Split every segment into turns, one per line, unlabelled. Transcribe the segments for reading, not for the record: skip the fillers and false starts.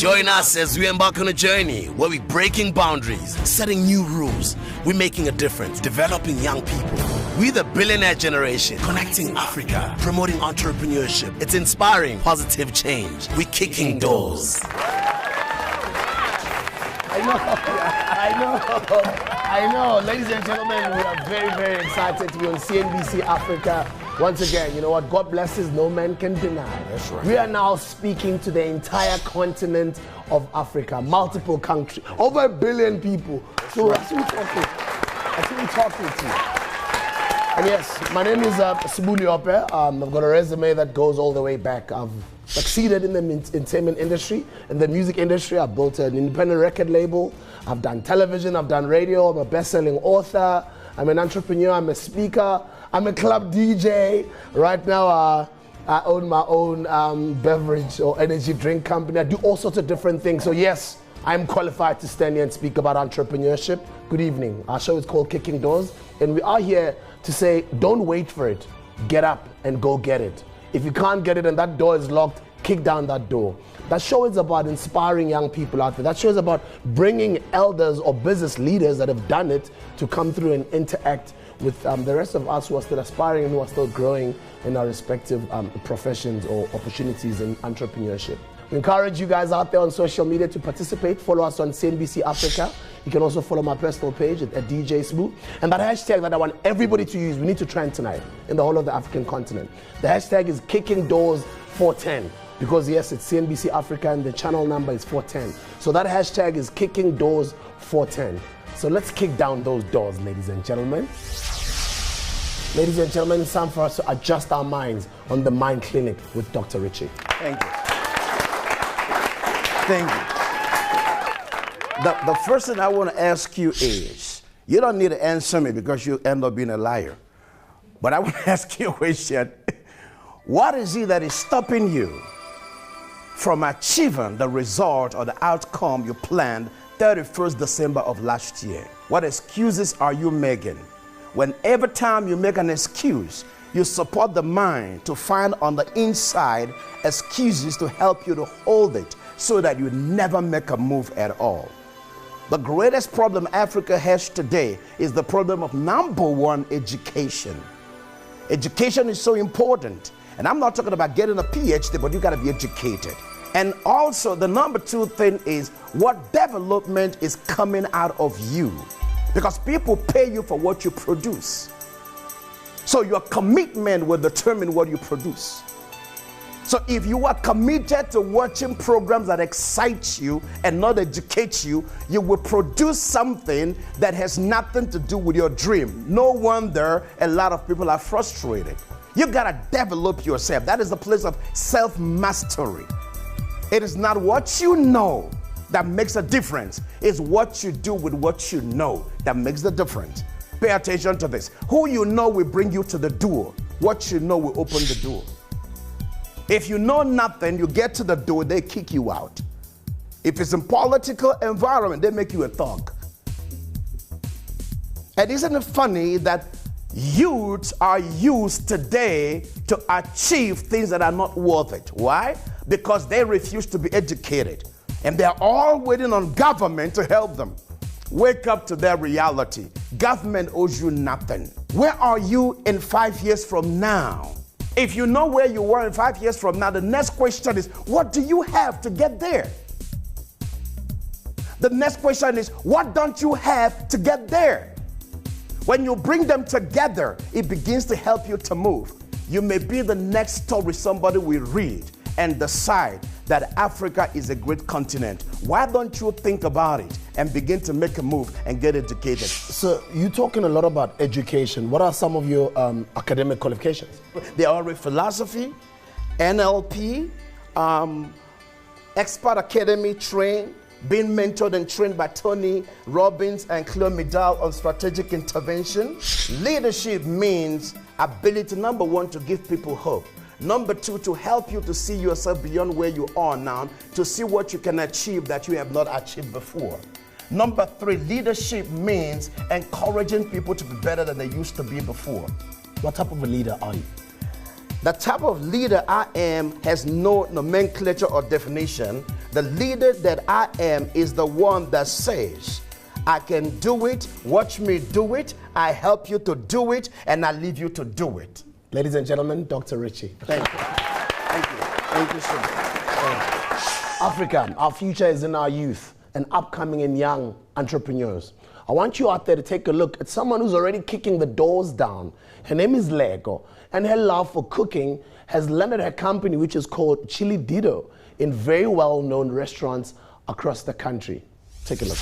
Join us as we embark on a journey where we're breaking boundaries, setting new rules. We're making a difference, developing young people. We're the billionaire generation, connecting Africa, promoting entrepreneurship. It's inspiring positive change. We're kicking doors.
I know. Ladies and gentlemen, we are very, very excited to be on CNBC Africa. Once again, you know what? God blesses, no man can deny.
That's right.
We are now speaking to the entire continent of Africa, multiple countries, over 1 billion people. So that's who we're talking to. And yes, my name is Sibuli Ope. I've got a resume that goes all the way back. I've succeeded in the entertainment industry, in the music industry. I've built an independent record label. I've done television, I've done radio. I'm a best-selling author. I'm an entrepreneur, I'm a speaker. I'm a club DJ. Right now, I own my own beverage or energy drink company. I do all sorts of different things. So yes, I'm qualified to stand here and speak about entrepreneurship. Good evening. Our show is called Kicking Doors. And we are here to say, don't wait for it. Get up and go get it. If you can't get it and that door is locked, kick down that door. That show is about inspiring young people out there. That show is about bringing elders or business leaders that have done it to come through and interact with the rest of us who are still aspiring and who are still growing in our respective professions or opportunities in entrepreneurship. We encourage you guys out there on social media to participate. Follow us on CNBC Africa. You can also follow my personal page at DJ Sbu. And that hashtag that I want everybody to use, we need to trend tonight in the whole of the African continent. The hashtag is Kicking Doors 410. Because yes, it's CNBC Africa and the channel number is 410. So that hashtag is Kicking Doors 410. So let's kick down those doors, ladies and gentlemen. Ladies and gentlemen, it's time for us to adjust our minds on the Mind Clinic with Dr. Richie.
Thank you. Thank you. The first thing I want to ask you is, you don't need to answer me because you end up being a liar. But I want to ask you a question. What is it that is stopping you from achieving the result or the outcome you planned 31st December of last year? What excuses are you making? When every time you make an excuse, you support the mind to find on the inside excuses to help you to hold it so that you never make a move at all. The greatest problem Africa has today is the problem of number one, education. Education is so important. And I'm not talking about getting a PhD, but you got to be educated. And also the number two thing is what development is coming out of you. Because people pay you for what you produce. So your commitment will determine what you produce. So if you are committed to watching programs that excite you and not educate you, you will produce something that has nothing to do with your dream. No wonder a lot of people are frustrated. You gotta develop yourself. That is the place of self-mastery. It is not what you know that makes a difference. It's what you do with what you know that makes the difference. Pay attention to this. Who you know will bring you to the door. What you know will open the door. If you know nothing, you get to the door, they kick you out. If it's in political environment, they make you a thug. And isn't it funny that youths are used today to achieve things that are not worth it? Why? Because they refuse to be educated. And they're all waiting on government to help them. Wake up to their reality. Government owes you nothing. Where are you in 5 years from now? If you know where you were in 5 years from now, the next question is, what do you have to get there? The next question is, what don't you have to get there? When you bring them together, it begins to help you to move. You may be the next story somebody will read and decide that Africa is a great continent. Why don't you think about it and begin to make a move and get educated?
So you're talking a lot about education. What are some of your academic qualifications?
They are in philosophy, NLP, expert academy trained, being mentored and trained by Tony Robbins and Cleo Midal on strategic intervention. Leadership means ability, number one, to give people hope. Number two, to help you to see yourself beyond where you are now, to see what you can achieve that you have not achieved before. Number three, leadership means encouraging people to be better than they used to be before.
What type of a leader are you?
The type of leader I am has no nomenclature or definition. The leader that I am is the one that says, I can do it, watch me do it, I help you to do it, and I leave you to do it.
Ladies and gentlemen, Dr. Richie.
Thank you. Thank you. Thank you so much.
Africa, our future is in our youth and upcoming and young entrepreneurs. I want you out there to take a look at someone who's already kicking the doors down. Her name is Lego, and her love for cooking has landed her company, which is called Sheila Dido, in very well-known restaurants across the country. Take a look.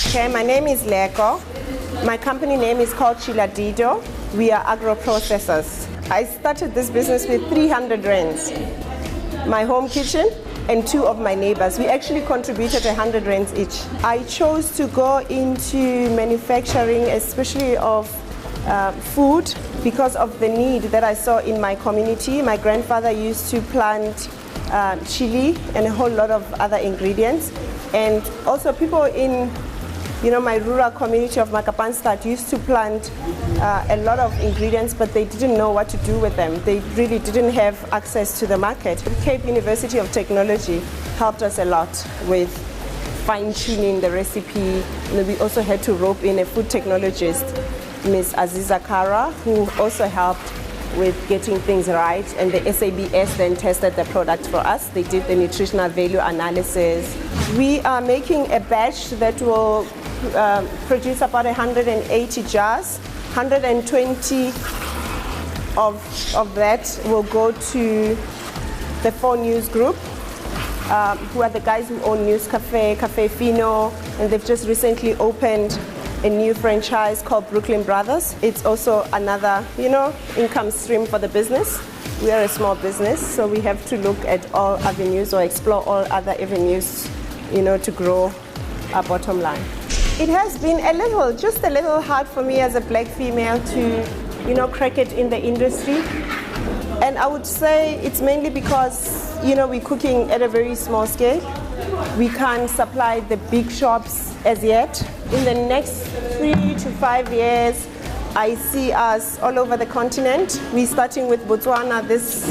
Okay, my name is Leko. My company name is called Sheila Dido. We are agro-processors. I started this business with 300 rands. My home kitchen and 2 of my neighbors. We actually contributed 100 rands each. I chose to go into manufacturing, especially of food, because of the need that I saw in my community. My grandfather used to plant chili and a whole lot of other ingredients. And also people in my rural community of Makapanstad used to plant a lot of ingredients, but they didn't know what to do with them. They really didn't have access to the market. Cape University of Technology helped us a lot with fine-tuning the recipe. And we also had to rope in a food technologist, Ms. Aziza Kara, who also helped with getting things right. And the SABS then tested the product for us. They did the nutritional value analysis. We are making a batch that will produce about 180 jars. 120 of that will go to the 4 News Group, who are the guys who own News Cafe, Cafe Fino, and they've just recently opened a new franchise called Brooklyn Brothers. It's also another, income stream for the business. We are a small business, so we have to look at all avenues or explore all other avenues, to grow our bottom line. It has been just a little hard for me as a black female to, crack it in the industry. And I would say it's mainly because, we're cooking at a very small scale. We can't supply the big shops as yet. In the next 3 to 5 years, I see us all over the continent. We're starting with Botswana this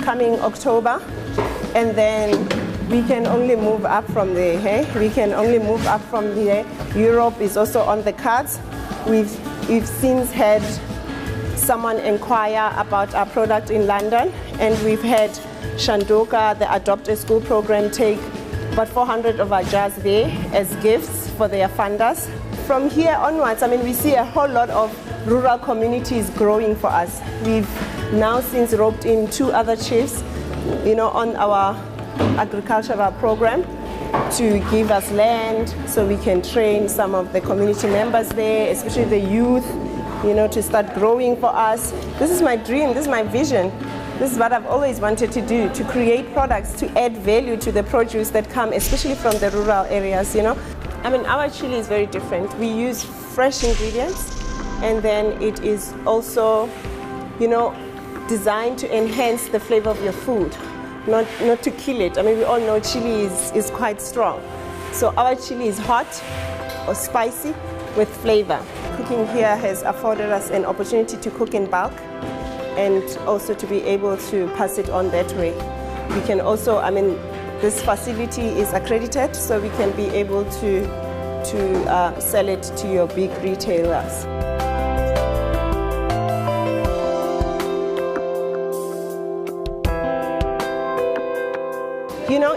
coming October, and then we can only move up from there. Hey? We can only move up from there. Europe is also on the cards. We've since had someone inquire about our product in London, and we've had Shandoka, the Adopt a School program, take about 400 of our jars there as gifts for their funders. From here onwards, we see a whole lot of rural communities growing for us. We've now since roped in 2 other chiefs, on our agricultural program to give us land so we can train some of the community members there, especially the youth, to start growing for us. This is my dream, this is my vision. This is what I've always wanted to do, to create products, to add value to the produce that come, especially from the rural areas, Our chili is very different. We use fresh ingredients, and then it is also, designed to enhance the flavor of your food, not to kill it. We all know chili is quite strong. So our chili is hot or spicy with flavor. Cooking here has afforded us an opportunity to cook in bulk and also to be able to pass it on that way. We can also, this facility is accredited, so we can be able to sell it to your big retailers.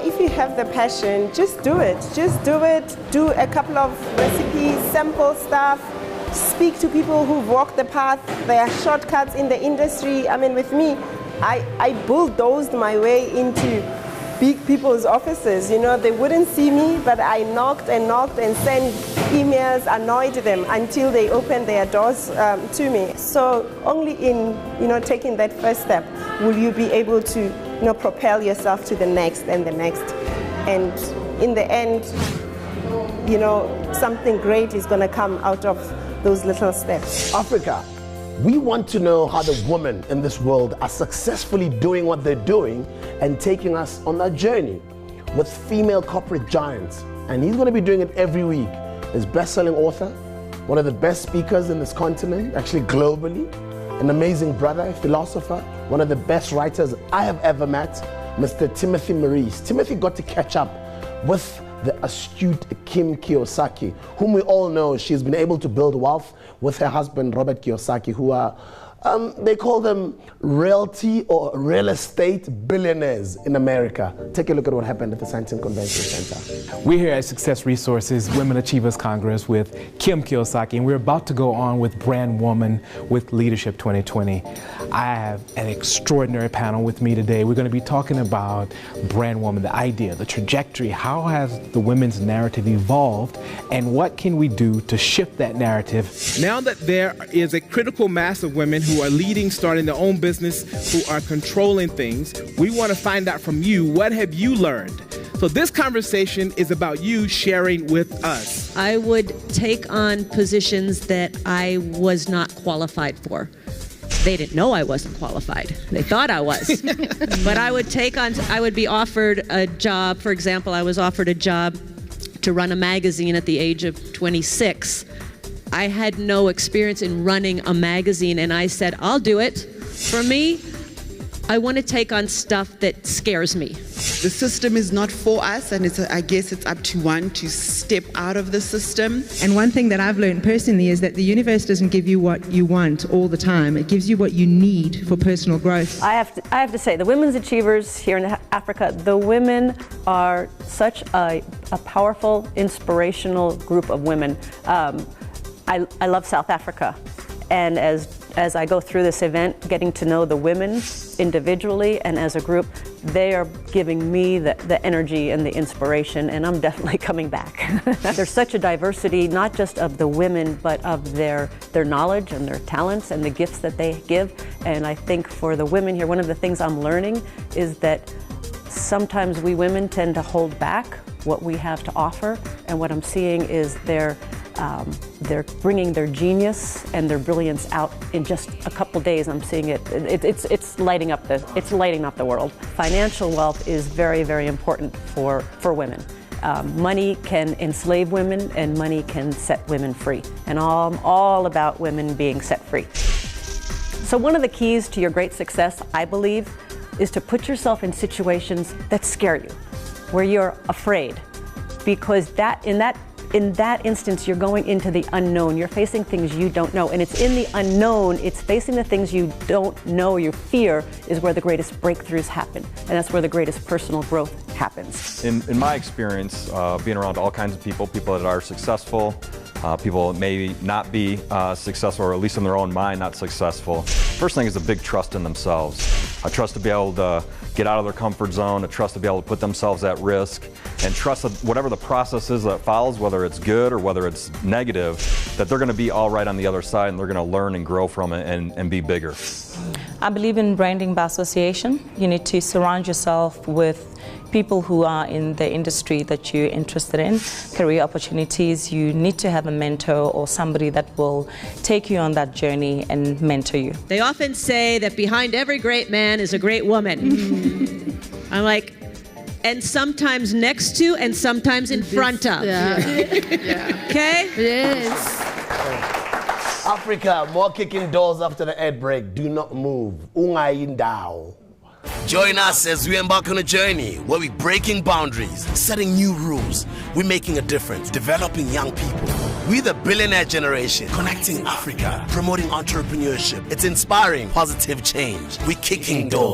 If you have the passion, just do it. Just do it. Do a couple of recipes, sample stuff. Speak to people who've walked the path. There are shortcuts in the industry. With me, I bulldozed my way into big people's offices. They wouldn't see me, but I knocked and sent emails, annoyed them until they opened their doors to me. So only in, taking that first step will you be able to, propel yourself to the next and the next. And in the end, something great is going to come out of those little steps.
Africa, We want to know how the women in this world are successfully doing what they're doing and taking us on that journey with female corporate giants. And he's going to be doing it every week. He's best-selling author, one of the best speakers in this continent, actually globally, an amazing brother, a philosopher, one of the best writers I have ever met, Mr. Timothy Maurice. Timothy got to catch up with the astute Kim Kiyosaki, whom we all know she's been able to build wealth with her husband, Robert Kiyosaki, who are, they call them realty or real estate billionaires in America. Take a look at what happened at the Sandton Convention Center.
We're here at Success Resources Women Achievers Congress with Kim Kiyosaki, and we're about to go on with Brand Woman with Leadership 2020. I have an extraordinary panel with me today. We're going to be talking about Brand Woman, the idea, the trajectory, how has the women's narrative evolved, and what can we do to shift that narrative? Now that there is a critical mass of women who are leading, starting their own business, who are controlling things, we want to find out from you, what have you learned? So this conversation is about you sharing with us.
I would take on positions that I was not qualified for. They didn't know I wasn't qualified. They thought I was. But I would be offered a job. For example, I was offered a job to run a magazine at the age of 26. I had no experience in running a magazine, and I said, I'll do it. For me, I want to take on stuff that scares me.
The system is not for us, and I guess it's up to one to step out of the system.
And one thing that I've learned personally is that the universe doesn't give you what you want all the time. It gives you what you need for personal growth.
I have to say, the Women's Achievers here in Africa, the women are such a powerful, inspirational group of women. I love South Africa, and as I go through this event, getting to know the women individually and as a group, they are giving me the energy and the inspiration, and I'm definitely coming back. There's such a diversity, not just of the women, but of their knowledge and their talents and the gifts that they give. And I think for the women here, one of the things I'm learning is that sometimes we women tend to hold back what we have to offer, and what I'm seeing is they're bringing their genius and their brilliance out in just a couple days. I'm seeing it. It's lighting up the world. Financial wealth is very, very important for women. Money can enslave women, and money can set women free. And I'm all about women being set free. So one of the keys to your great success, I believe, is to put yourself in situations that scare you, where you're afraid, because in that instance, you're going into the unknown. You're facing things you don't know. And it's in the unknown, it's facing the things you don't know, your fear, is where the greatest breakthroughs happen. And that's where the greatest personal growth happens.
In my experience, being around all kinds of people that are successful, people that may not be successful, or at least in their own mind not successful. First thing is a big trust in themselves. A trust to be able to get out of their comfort zone, a trust to be able to put themselves at risk, and trust that whatever the process is that follows, whether it's good or whether it's negative, that they're going to be all right on the other side, and they're going to learn and grow from it and be bigger.
I believe in branding by association. You need to surround yourself with people who are in the industry that you're interested in, career opportunities. You need to have a mentor or somebody that will take you on that journey and mentor you.
They often say that behind every great man is a great woman. I'm like, and sometimes next to, and sometimes in front of.
Yeah.
Okay?
Yes.
Africa, more kicking doors after the ad break. Do not move. Ungayi ndawo.
Join us as we embark on a journey where we're breaking boundaries, setting new rules. We're making a difference, developing young people. We're the billionaire generation, connecting Africa, promoting entrepreneurship. It's inspiring positive change. We're kicking doors.